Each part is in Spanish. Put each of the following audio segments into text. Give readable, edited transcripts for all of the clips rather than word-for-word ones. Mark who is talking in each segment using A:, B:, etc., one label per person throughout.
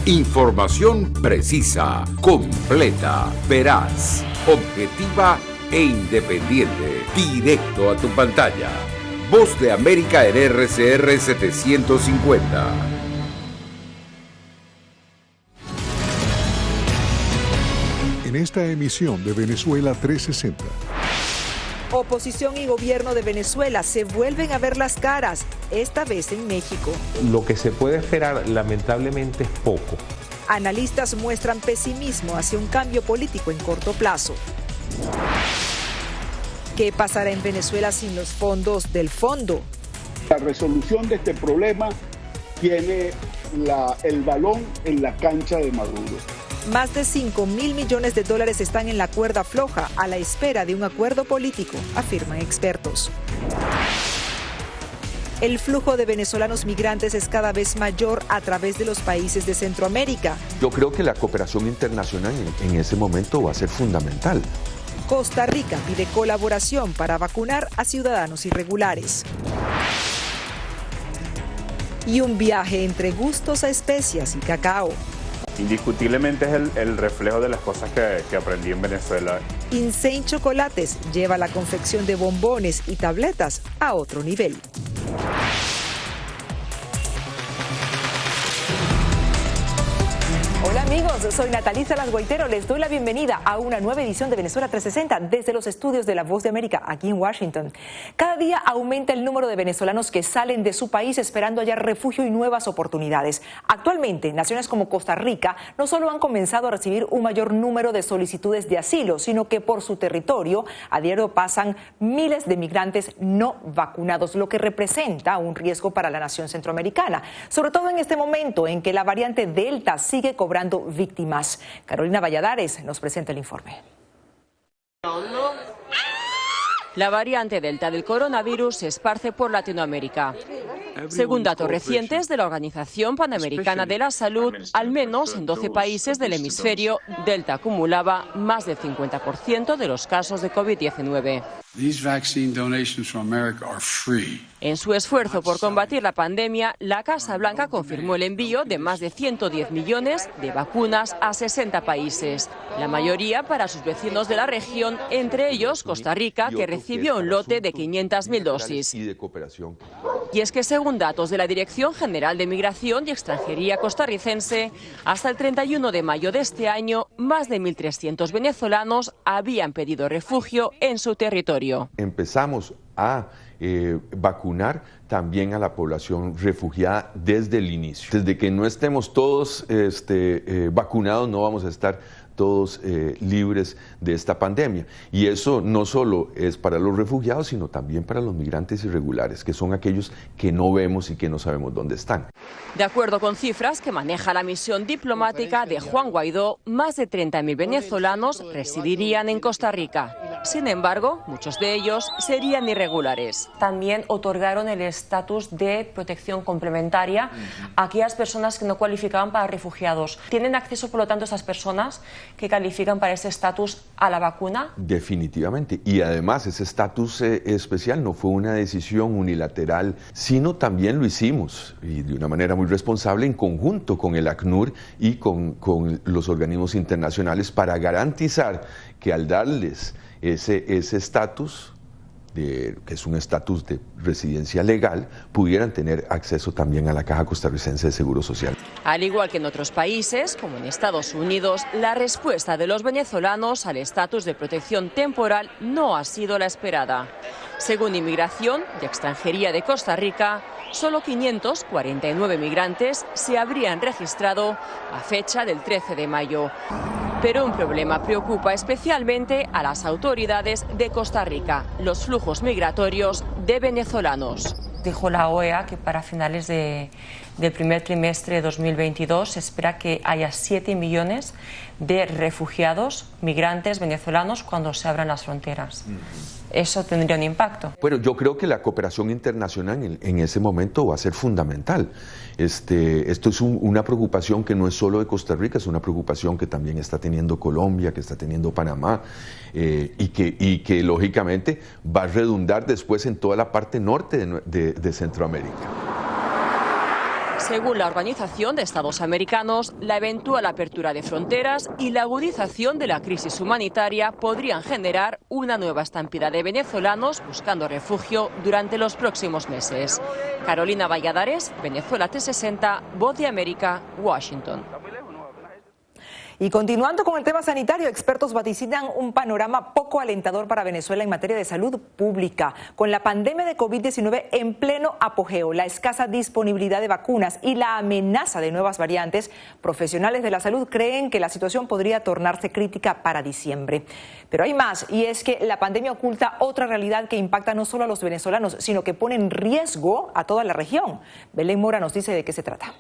A: Información precisa, completa, veraz, objetiva e independiente. Directo a tu pantalla. Voz de América en RCR 750.
B: En esta emisión de Venezuela 360.
C: Oposición y gobierno de Venezuela se vuelven a ver las caras, esta vez en México.
D: Lo que se puede esperar, lamentablemente, es poco.
C: Analistas muestran pesimismo hacia un cambio político en corto plazo. ¿Qué pasará en Venezuela sin los fondos del fondo?
E: La resolución de este problema tiene el balón en la cancha de Maduro.
C: Más de $5.000 millones están en la cuerda floja a la espera de un acuerdo político, afirman expertos. El flujo de venezolanos migrantes es cada vez mayor a través de los países de Centroamérica.
F: Yo creo que la cooperación internacional en ese momento va a ser fundamental.
C: Costa Rica pide colaboración para vacunar a ciudadanos irregulares. Y un viaje entre gustos a especias y cacao.
G: Indiscutiblemente es el reflejo de las cosas que aprendí en Venezuela.
C: Insane Chocolates lleva la confección de bombones y tabletas a otro nivel. Hola amigos, soy Nathalie Salas Guaitero, les doy la bienvenida a una nueva edición de Venezuela 360 desde los estudios de La Voz de América, aquí en Washington. Cada día aumenta el número de venezolanos que salen de su país esperando hallar refugio y nuevas oportunidades. Actualmente, naciones como Costa Rica no solo han comenzado a recibir un mayor número de solicitudes de asilo, sino que por su territorio a diario pasan miles de migrantes no vacunados, lo que representa un riesgo para la nación centroamericana, sobre todo en este momento en que la variante Delta sigue cobrando víctimas. Carolina Valladares nos presenta el informe.
H: La variante Delta del coronavirus se esparce por Latinoamérica. Según datos recientes de la Organización Panamericana de la Salud, al menos en 12 países del hemisferio, Delta acumulaba más del 50% de los casos de COVID-19. En su esfuerzo por combatir la pandemia, la Casa Blanca confirmó el envío de más de 110 millones de vacunas a 60 países, la mayoría para sus vecinos de la región, entre ellos Costa Rica, que recibió un lote de 500.000 dosis. Y es que según datos de la Dirección General de Migración y Extranjería costarricense, hasta el 31 de mayo de este año, más de 1.300 venezolanos habían pedido refugio en su territorio.
F: Empezamos a vacunar también a la población refugiada desde el inicio. Desde que no estemos todos vacunados, no vamos a estar todos libres de esta pandemia. Y eso no solo es para los refugiados, sino también para los migrantes irregulares, que son aquellos que no vemos y que no sabemos dónde están.
H: De acuerdo con cifras que maneja la misión diplomática de Juan Guaidó, más de 30.000 venezolanos residirían en Costa Rica. Sin embargo, muchos de ellos serían irregulares.
I: También otorgaron el estatus de protección complementaria a aquellas personas que no cualificaban para refugiados. ¿Tienen acceso, por lo tanto, esas personas que califican para ese estatus a la vacuna?
F: Definitivamente. Y además ese estatus especial no fue una decisión unilateral, sino también lo hicimos, y de una manera muy responsable, en conjunto con el ACNUR y con los organismos internacionales, para garantizar que al darles ese estatus, que es un estatus de residencia legal, pudieran tener acceso también a la Caja Costarricense de Seguro Social.
H: Al igual que en otros países, como en Estados Unidos, la respuesta de los venezolanos al estatus de protección temporal no ha sido la esperada. Según Inmigración y Extranjería de Costa Rica, solo 549 migrantes se habrían registrado a fecha del 13 de mayo. Pero un problema preocupa especialmente a las autoridades de Costa Rica: los flujos migratorios de venezolanos.
I: Dijo la OEA que para finales del primer trimestre de 2022 se espera que haya 7 millones de refugiados, migrantes venezolanos cuando se abran las fronteras. ¿Eso tendría un impacto?
F: Bueno, yo creo que la cooperación internacional en ese momento va a ser fundamental. Esto es una preocupación que no es solo de Costa Rica, es una preocupación que también está teniendo Colombia, que está teniendo Panamá, y que lógicamente va a redundar después en toda la parte norte de Centroamérica.
H: Según la Organización de Estados Americanos, la eventual apertura de fronteras y la agudización de la crisis humanitaria podrían generar una nueva estampida de venezolanos buscando refugio durante los próximos meses. Carolina Valladares, Venezuela 360, Voz de América, Washington.
C: Y continuando con el tema sanitario, expertos vaticinan un panorama poco alentador para Venezuela en materia de salud pública. Con la pandemia de COVID-19 en pleno apogeo, la escasa disponibilidad de vacunas y la amenaza de nuevas variantes, profesionales de la salud creen que la situación podría tornarse crítica para diciembre. Pero hay más, y es que la pandemia oculta otra realidad que impacta no solo a los venezolanos, sino que pone en riesgo a toda la región. Belén Mora nos dice de qué se trata.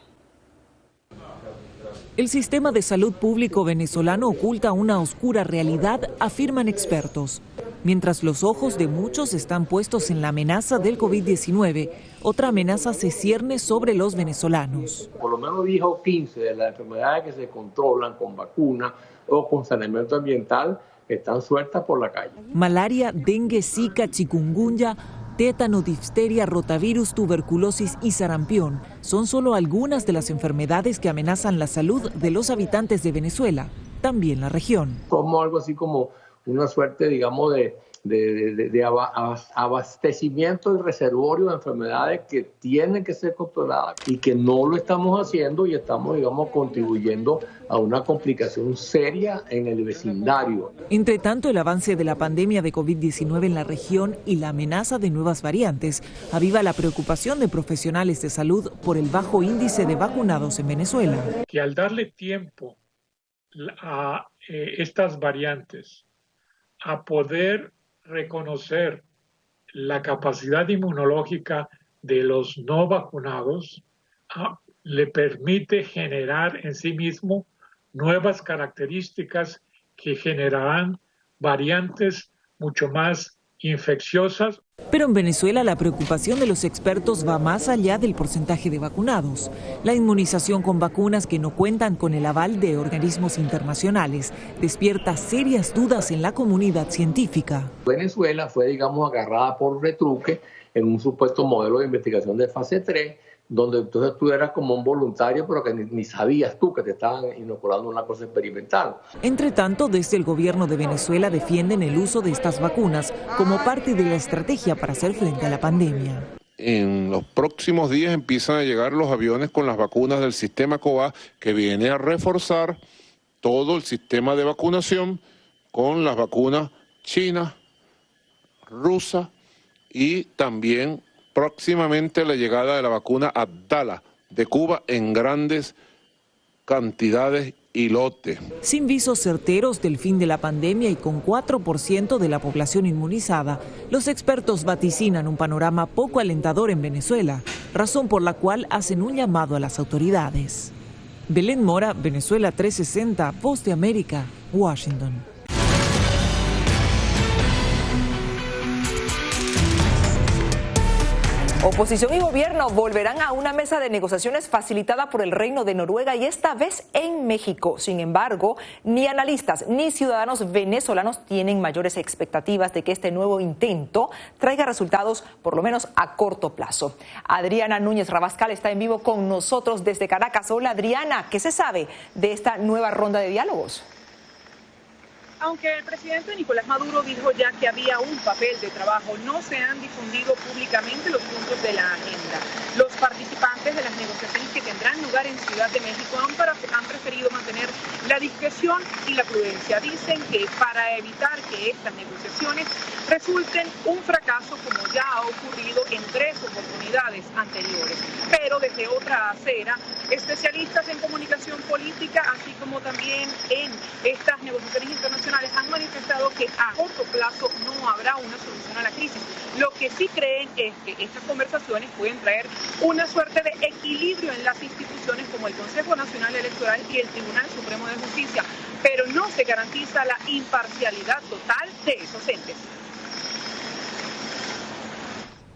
J: El sistema de salud público venezolano oculta una oscura realidad, afirman expertos. Mientras los ojos de muchos están puestos en la amenaza del COVID-19, otra amenaza se cierne sobre los venezolanos.
K: Por lo menos 10 o 15 de las enfermedades que se controlan con vacuna o con saneamiento ambiental están sueltas por la calle.
J: Malaria, dengue, zika, chikungunya, tétano, difteria, rotavirus, tuberculosis y sarampión son solo algunas de las enfermedades que amenazan la salud de los habitantes de Venezuela, también la región.
K: Como algo así como una suerte, digamos, de abastecimiento y reservorio de enfermedades que tienen que ser controladas y que no lo estamos haciendo y estamos, digamos, contribuyendo a una complicación seria en el vecindario.
J: Entre tanto, el avance de la pandemia de COVID-19 en la región y la amenaza de nuevas variantes aviva la preocupación de profesionales de salud por el bajo índice de vacunados en Venezuela.
L: Que al darle tiempo a estas variantes a poder reconocer la capacidad inmunológica de los no vacunados, le permite generar en sí mismo nuevas características que generarán variantes mucho más infecciosas.
J: Pero en Venezuela la preocupación de los expertos va más allá del porcentaje de vacunados. La inmunización con vacunas que no cuentan con el aval de organismos internacionales despierta serias dudas en la comunidad científica.
K: Venezuela fue, digamos, agarrada por retruque en un supuesto modelo de investigación de fase 3, donde entonces tú eras como un voluntario, pero que ni sabías tú que te estaban inoculando una cosa experimental.
J: Entre tanto, desde el gobierno de Venezuela defienden el uso de estas vacunas como parte de la estrategia para hacer frente a la pandemia.
M: En los próximos días empiezan a llegar los aviones con las vacunas del sistema COVAX, que viene a reforzar todo el sistema de vacunación con las vacunas chinas, rusas y también próximamente la llegada de la vacuna Abdala de Cuba en grandes cantidades y lotes.
J: Sin visos certeros del fin de la pandemia y con 4% de la población inmunizada, los expertos vaticinan un panorama poco alentador en Venezuela, razón por la cual hacen un llamado a las autoridades. Belén Mora, Venezuela 360, Voz de América, Washington.
C: Oposición y gobierno volverán a una mesa de negociaciones facilitada por el Reino de Noruega y esta vez en México. Sin embargo, ni analistas ni ciudadanos venezolanos tienen mayores expectativas de que este nuevo intento traiga resultados, por lo menos a corto plazo. Adriana Núñez Rabascal está en vivo con nosotros desde Caracas. Hola Adriana, ¿qué se sabe de esta nueva ronda de diálogos?
N: Aunque el presidente Nicolás Maduro dijo ya que había un papel de trabajo, no se han difundido públicamente los puntos de la agenda. Los participantes de las negociaciones que tendrán lugar en Ciudad de México han preferido mantener la discreción y la prudencia. Dicen que para evitar que estas negociaciones resulten un fracaso, como ya ha ocurrido en 3 oportunidades anteriores. Pero desde otra acera, especialistas en comunicación política, así como también en estas negociaciones internacionales, han manifestado que a corto plazo no habrá una solución a la crisis. Lo que sí creen es que estas conversaciones pueden traer una suerte de equilibrio en las instituciones como el Consejo Nacional Electoral y el Tribunal Supremo de Justicia, pero no se garantiza la imparcialidad total de esos entes.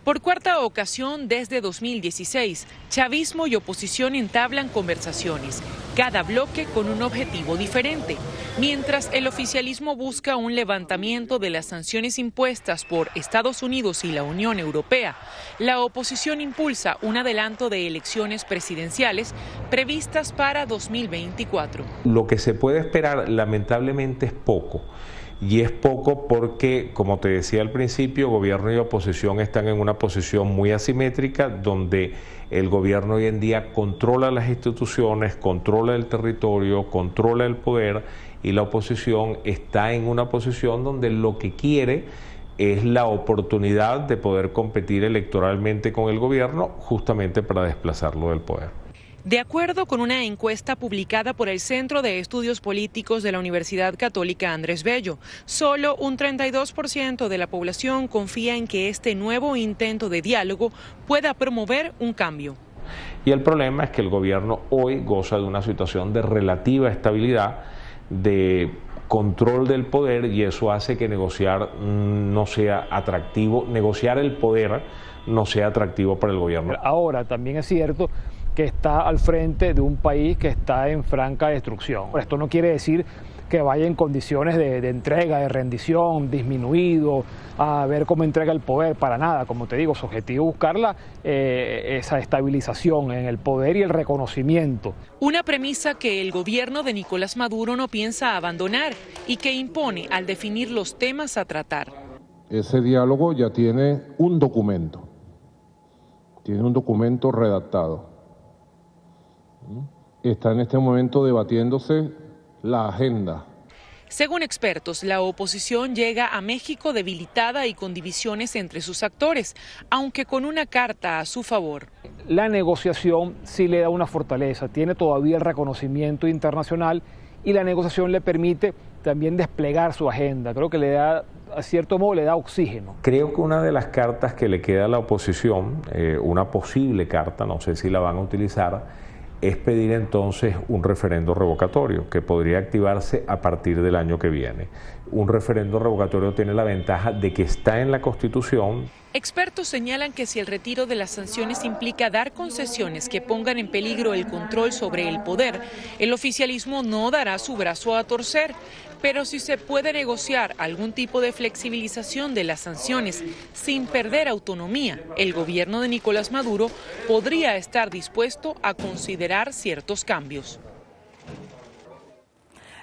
O: Por cuarta ocasión desde 2016, chavismo y oposición entablan conversaciones cada bloque con un objetivo diferente. Mientras el oficialismo busca un levantamiento de las sanciones impuestas por Estados Unidos y la Unión Europea, la oposición impulsa un adelanto de elecciones presidenciales previstas para 2024.
D: Lo que se puede esperar lamentablemente es poco. Y es poco porque, como te decía al principio, gobierno y oposición están en una posición muy asimétrica, donde el gobierno hoy en día controla las instituciones, controla el territorio, controla el poder, y la oposición está en una posición donde lo que quiere es la oportunidad de poder competir electoralmente con el gobierno, justamente para desplazarlo del poder.
O: De acuerdo con una encuesta publicada por el Centro de Estudios Políticos de la Universidad Católica Andrés Bello, solo un 32% de la población confía en que este nuevo intento de diálogo pueda promover un cambio.
D: Y el problema es que el gobierno hoy goza de una situación de relativa estabilidad, de control del poder, y eso hace que negociar no sea atractivo, negociar el poder no sea atractivo para el gobierno.
P: Ahora también es cierto que está al frente de un país que está en franca destrucción. Esto no quiere decir que vaya en condiciones de entrega, de rendición, disminuido, a ver cómo entrega el poder, para nada. Como te digo, su objetivo es buscar esa estabilización en el poder y el reconocimiento.
O: Una premisa que el gobierno de Nicolás Maduro no piensa abandonar y que impone al definir los temas a tratar.
M: Ese diálogo ya tiene un documento redactado. Está en este momento debatiéndose la agenda.
O: Según expertos, la oposición llega a México debilitada y con divisiones entre sus actores, aunque con una carta a su favor.
P: La negociación sí le da una fortaleza, tiene todavía el reconocimiento internacional y la negociación le permite también desplegar su agenda. Creo que le da, a cierto modo, le da oxígeno.
D: Creo que una de las cartas que le queda a la oposición, una posible carta, no sé si la van a utilizar, es pedir entonces un referendo revocatorio que podría activarse a partir del año que viene. Un referendo revocatorio tiene la ventaja de que está en la Constitución.
O: Expertos señalan que si el retiro de las sanciones implica dar concesiones que pongan en peligro el control sobre el poder, el oficialismo no dará su brazo a torcer. Pero si se puede negociar algún tipo de flexibilización de las sanciones sin perder autonomía, el gobierno de Nicolás Maduro podría estar dispuesto a considerar ciertos cambios.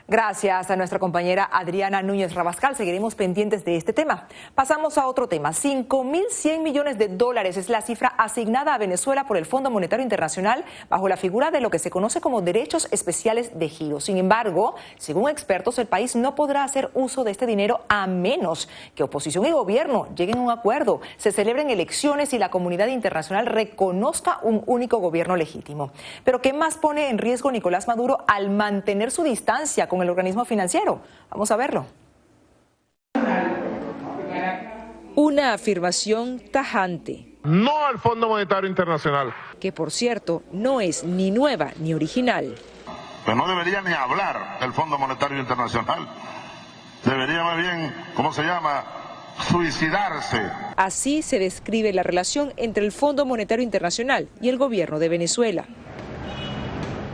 C: Gracias a nuestra compañera Adriana Núñez Rabascal. Seguiremos pendientes de este tema. Pasamos a otro tema. 5.100 millones de dólares es la cifra asignada a Venezuela por el Fondo Monetario Internacional bajo la figura de lo que se conoce como derechos especiales de giro. Sin embargo, según expertos, el país no podrá hacer uso de este dinero a menos que oposición y gobierno lleguen a un acuerdo, se celebren elecciones y la comunidad internacional reconozca un único gobierno legítimo. Pero ¿qué más pone en riesgo Nicolás Maduro al mantener su distancia con el organismo financiero? Vamos a verlo.
Q: Una afirmación tajante.
M: No al Fondo Monetario Internacional.
Q: Que por cierto, no es ni nueva ni original.
R: Pues no debería ni hablar del Fondo Monetario Internacional. Debería más bien, ¿cómo se llama?, suicidarse.
Q: Así se describe la relación entre el Fondo Monetario Internacional y el gobierno de Venezuela.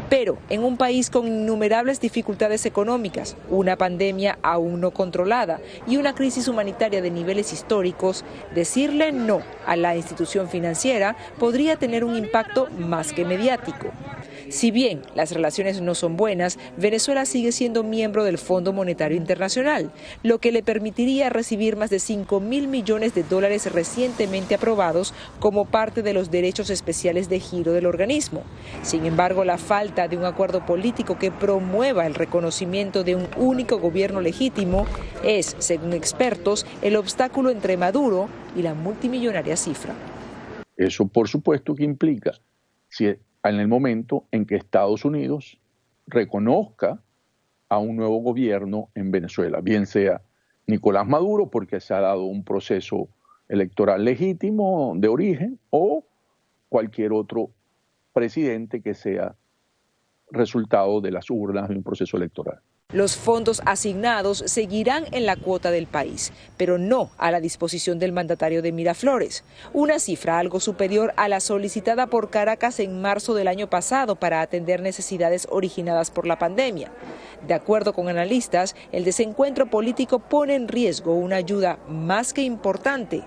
Q: Pero en un país con innumerables dificultades económicas, una pandemia aún no controlada y una crisis humanitaria de niveles históricos, decirle no a la institución financiera podría tener un impacto más que mediático. Si bien las relaciones no son buenas, Venezuela sigue siendo miembro del Fondo Monetario Internacional, lo que le permitiría recibir más de 5.000 millones de dólares recientemente aprobados como parte de los derechos especiales de giro del organismo. Sin embargo, la falta de un acuerdo político que promueva el reconocimiento de un único gobierno legítimo es, según expertos, el obstáculo entre Maduro y la multimillonaria cifra.
E: Eso, por supuesto, que implica, si en el momento en que Estados Unidos reconozca a un nuevo gobierno en Venezuela, bien sea Nicolás Maduro, porque se ha dado un proceso electoral legítimo de origen, o cualquier otro presidente que sea resultado de las urnas de un proceso electoral.
Q: Los fondos asignados seguirán en la cuota del país, pero no a la disposición del mandatario de Miraflores, una cifra algo superior a la solicitada por Caracas en marzo del año pasado para atender necesidades originadas por la pandemia. De acuerdo con analistas, el desencuentro político pone en riesgo una ayuda más que importante,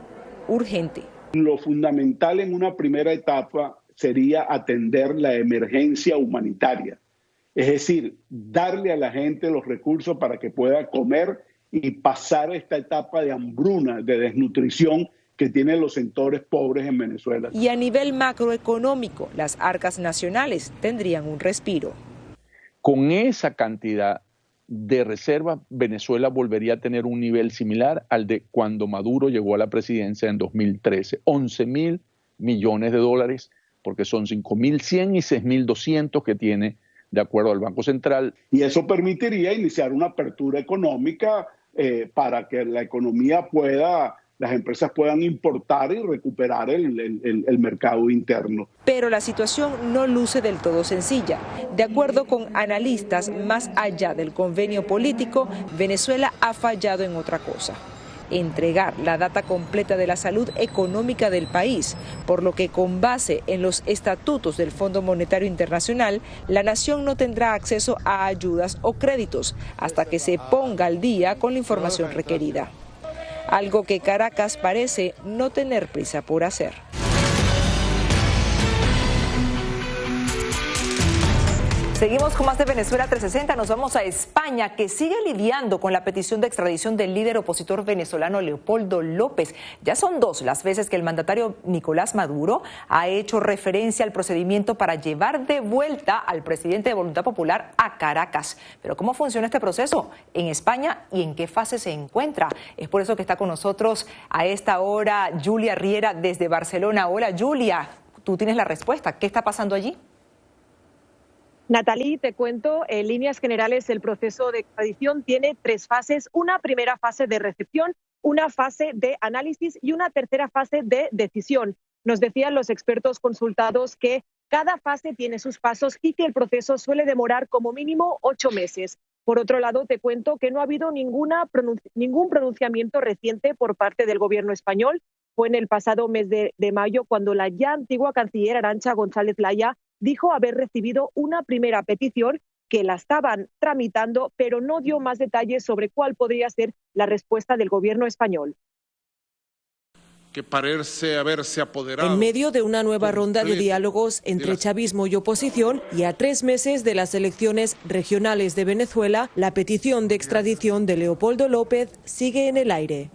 Q: urgente.
S: Lo fundamental en una primera etapa sería atender la emergencia humanitaria. Es decir, darle a la gente los recursos para que pueda comer y pasar esta etapa de hambruna, de desnutrición que tienen los sectores pobres en Venezuela.
Q: Y a nivel macroeconómico, las arcas nacionales tendrían un respiro.
E: Con esa cantidad de reservas, Venezuela volvería a tener un nivel similar al de cuando Maduro llegó a la presidencia en 2013. 11.000 millones de dólares, porque son 5.100 y 6.200 que tiene de acuerdo al Banco Central.
S: Y eso permitiría iniciar una apertura económica para que la economía pueda, las empresas puedan importar y recuperar el mercado interno.
Q: Pero la situación no luce del todo sencilla. De acuerdo con analistas, más allá del convenio político, Venezuela ha fallado en otra cosa: entregar la data completa de la salud económica del país, por lo que con base en los estatutos del Fondo Monetario Internacional, la nación no tendrá acceso a ayudas o créditos hasta que se ponga al día con la información requerida. Algo que Caracas parece no tener prisa por hacer.
C: Seguimos con más de Venezuela 360. Nos vamos a España, que sigue lidiando con la petición de extradición del líder opositor venezolano Leopoldo López. Ya son 2 las veces que el mandatario Nicolás Maduro ha hecho referencia al procedimiento para llevar de vuelta al presidente de Voluntad Popular a Caracas. Pero ¿cómo funciona este proceso en España y en qué fase se encuentra? Es por eso que está con nosotros a esta hora Julia Riera desde Barcelona. Hola Julia, tú tienes la respuesta. ¿Qué está pasando allí?
T: Natalie, te cuento, en líneas generales el proceso de extradición tiene 3 fases, una primera fase de recepción, una fase de análisis y una tercera fase de decisión. Nos decían los expertos consultados que cada fase tiene sus pasos y que el proceso suele demorar como mínimo 8 meses. Por otro lado, te cuento que no ha habido ningún pronunciamiento reciente por parte del gobierno español. Fue en el pasado mes de mayo cuando la ya antigua canciller Arantxa González Laya dijo haber recibido una primera petición, que la estaban tramitando, pero no dio más detalles sobre cuál podría ser la respuesta del gobierno español.
M: Que parece haberse apoderado.
U: En medio de una nueva ronda de diálogos entre chavismo y oposición y a 3 meses de las elecciones regionales de Venezuela, la petición de extradición de Leopoldo López sigue en el aire.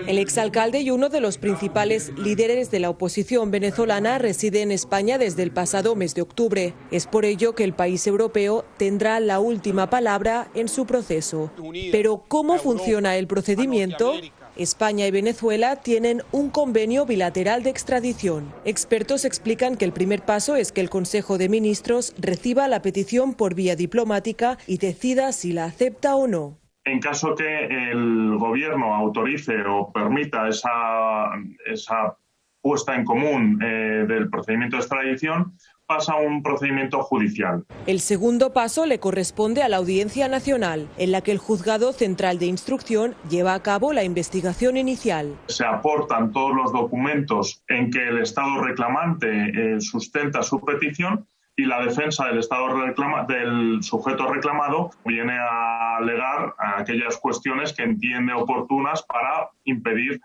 U: El exalcalde y uno de los principales líderes de la oposición venezolana reside en España desde el pasado mes de octubre. Es por ello que el país europeo tendrá la última palabra en su proceso. Pero ¿cómo funciona el procedimiento? España y Venezuela tienen un convenio bilateral de extradición. Expertos explican que el primer paso es que el Consejo de Ministros reciba la petición por vía diplomática y decida si la acepta o no.
V: En caso que el gobierno autorice o permita esa puesta en común del procedimiento de extradición, pasa a un procedimiento judicial.
U: El segundo paso le corresponde a la Audiencia Nacional, en la que el Juzgado Central de Instrucción lleva a cabo la investigación inicial.
V: Se aportan todos los documentos en que el Estado reclamante sustenta su petición y la defensa del sujeto reclamado viene a alegar aquellas cuestiones que entiende oportunas para impedir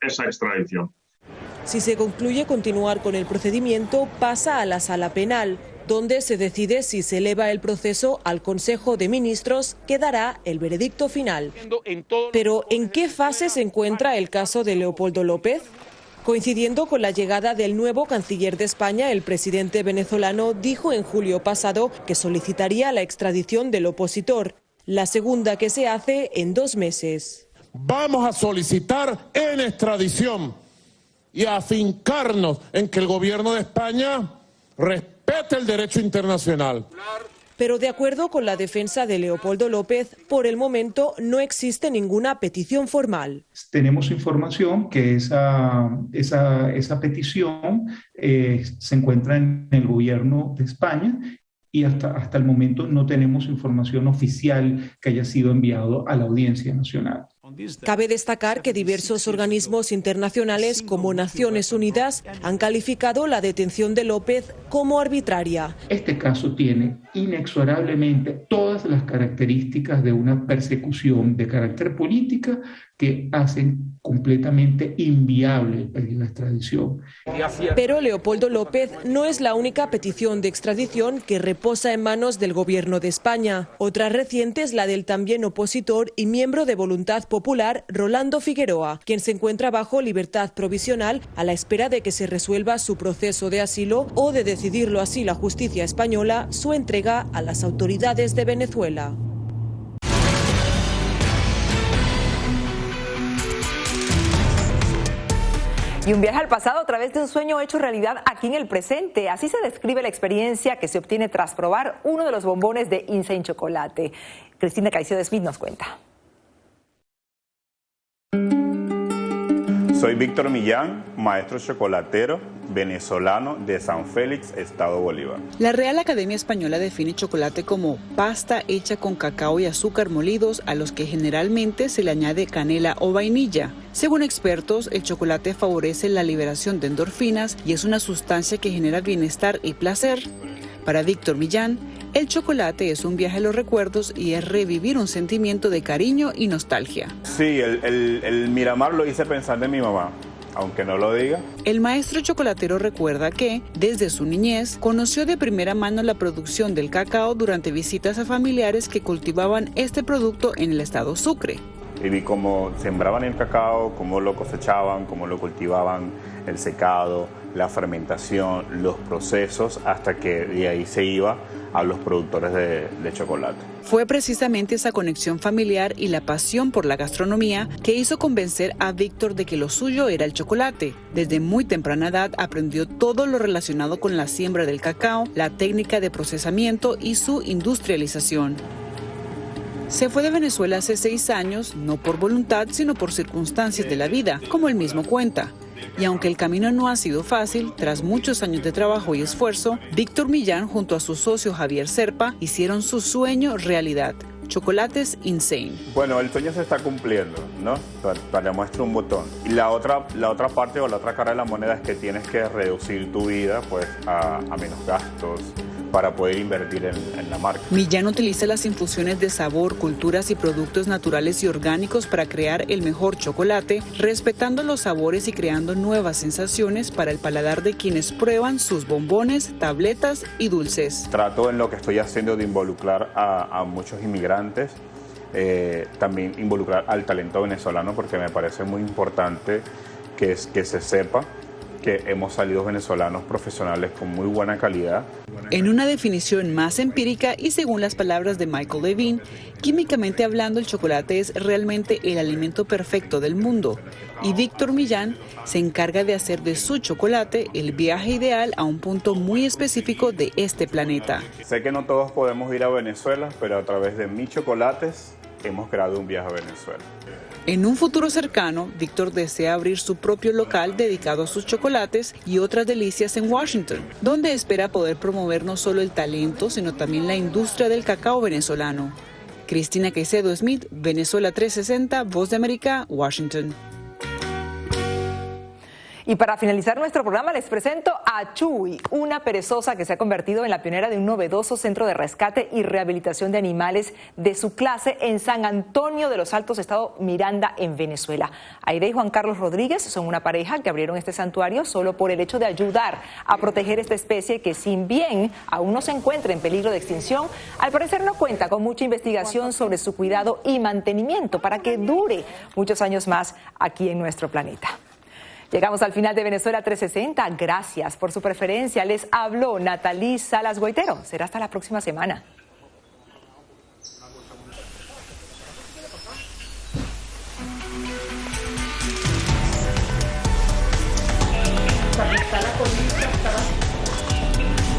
V: esa extradición.
U: Si se concluye continuar con el procedimiento, pasa a la Sala Penal, donde se decide si se eleva el proceso al Consejo de Ministros, que dará el veredicto final. Pero, ¿en qué fase se encuentra el caso de Leopoldo López? Coincidiendo con la llegada del nuevo canciller de España, el presidente venezolano dijo en julio pasado que solicitaría la extradición del opositor, la segunda que se hace en 2 meses.
M: Vamos a solicitar en extradición y a afincarnos en que el gobierno de España respete el derecho internacional.
U: Pero de acuerdo con la defensa de Leopoldo López, por el momento no existe ninguna petición formal.
W: Tenemos información que esa petición se encuentra en el gobierno de España y hasta el momento no tenemos información oficial que haya sido enviado a la Audiencia Nacional.
U: Cabe destacar que diversos organismos internacionales como Naciones Unidas han calificado la detención de López como arbitraria.
W: Este caso tiene inexorablemente todas las características de una persecución de carácter política que hacen completamente inviable el pedido de extradición.
U: Pero Leopoldo López no es la única petición de extradición que reposa en manos del Gobierno de España. Otra reciente es la del también opositor y miembro de Voluntad Popular, Rolando Figueroa, quien se encuentra bajo libertad provisional a la espera de que se resuelva su proceso de asilo o, de decidirlo así la justicia española, su entrega a las autoridades de Venezuela.
C: Y un viaje al pasado a través de un sueño hecho realidad aquí en el presente. Así se describe la experiencia que se obtiene tras probar uno de los bombones de Insane Chocolate. Cristina Caicedo Smith nos cuenta.
A: Soy Víctor Millán, maestro chocolatero venezolano de San Félix, Estado Bolívar.
B: La Real Academia Española define chocolate como pasta hecha con cacao y azúcar molidos a los que generalmente se le añade canela o vainilla. Según expertos, el chocolate favorece la liberación de endorfinas y es una sustancia que genera bienestar y placer. Para Víctor Millán, el chocolate es un viaje a los recuerdos y es revivir un sentimiento de cariño y nostalgia.
A: Sí, el Miramar lo hice pensando en mi mamá, aunque no lo diga.
B: El maestro chocolatero recuerda que, desde su niñez, conoció de primera mano la producción del cacao durante visitas a familiares que cultivaban este producto en el estado Sucre.
A: Y vi cómo sembraban el cacao, cómo lo cosechaban, cómo lo cultivaban, el secado, la fermentación, los procesos, hasta que de ahí se iba a los productores de chocolate.
B: Fue precisamente esa conexión familiar y la pasión por la gastronomía que hizo convencer a Víctor de que lo suyo era el chocolate. Desde muy temprana edad aprendió todo lo relacionado con la siembra del cacao, la técnica de procesamiento y su industrialización. Se fue de Venezuela hace 6 años, no por voluntad, sino por circunstancias de la vida, como él mismo cuenta. Y aunque el camino no ha sido fácil, tras muchos años de trabajo y esfuerzo, Víctor Millán junto a su socio Javier Serpa hicieron su sueño realidad. Chocolates Insane.
A: Bueno, el sueño se está cumpliendo, ¿no? Te muestro un botón. Y la otra parte o la otra cara de la moneda es que tienes que reducir tu vida pues a menos gastos para poder invertir en la marca.
B: Millán utiliza las infusiones de sabor, culturas y productos naturales y orgánicos para crear el mejor chocolate, respetando los sabores y creando nuevas sensaciones para el paladar de quienes prueban sus bombones, tabletas y dulces.
A: Trato en lo que estoy haciendo de involucrar a muchos inmigrantes, también involucrar al talento venezolano, porque me parece muy importante que se sepa que hemos salido venezolanos profesionales con muy buena calidad.
B: En una definición más empírica y según las palabras de Michael Levine, químicamente hablando el chocolate es realmente el alimento perfecto del mundo. Y Víctor Millán se encarga de hacer de su chocolate el viaje ideal a un punto muy específico de este planeta.
A: Sé que no todos podemos ir a Venezuela, pero a través de mis chocolates hemos creado un viaje a Venezuela.
B: En un futuro cercano, Víctor desea abrir su propio local dedicado a sus chocolates y otras delicias en Washington, donde espera poder promover no solo el talento, sino también la industria del cacao venezolano. Cristina Caicedo Smith, Venezuela 360, Voz de América, Washington.
C: Y para finalizar nuestro programa les presento a Chuy, una perezosa que se ha convertido en la pionera de un novedoso centro de rescate y rehabilitación de animales de su clase en San Antonio de los Altos, estado Miranda, en Venezuela. Aide y Juan Carlos Rodríguez son una pareja que abrieron este santuario solo por el hecho de ayudar a proteger esta especie que, si bien aún no se encuentra en peligro de extinción, al parecer no cuenta con mucha investigación sobre su cuidado y mantenimiento para que dure muchos años más aquí en nuestro planeta. Llegamos al final de Venezuela 360. Gracias por su preferencia. Les habló Natalí Salas Goitero. Será hasta la próxima semana.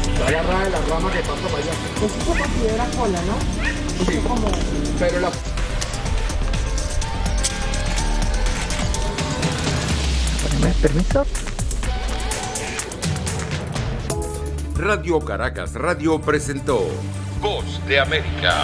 G: Está agarrada de la rama que pasa para allá.
X: Eso se considera cola, ¿no?
G: Sí,
X: como...
G: pero la...
X: Permiso.
F: Radio Caracas Radio presentó Voz de América.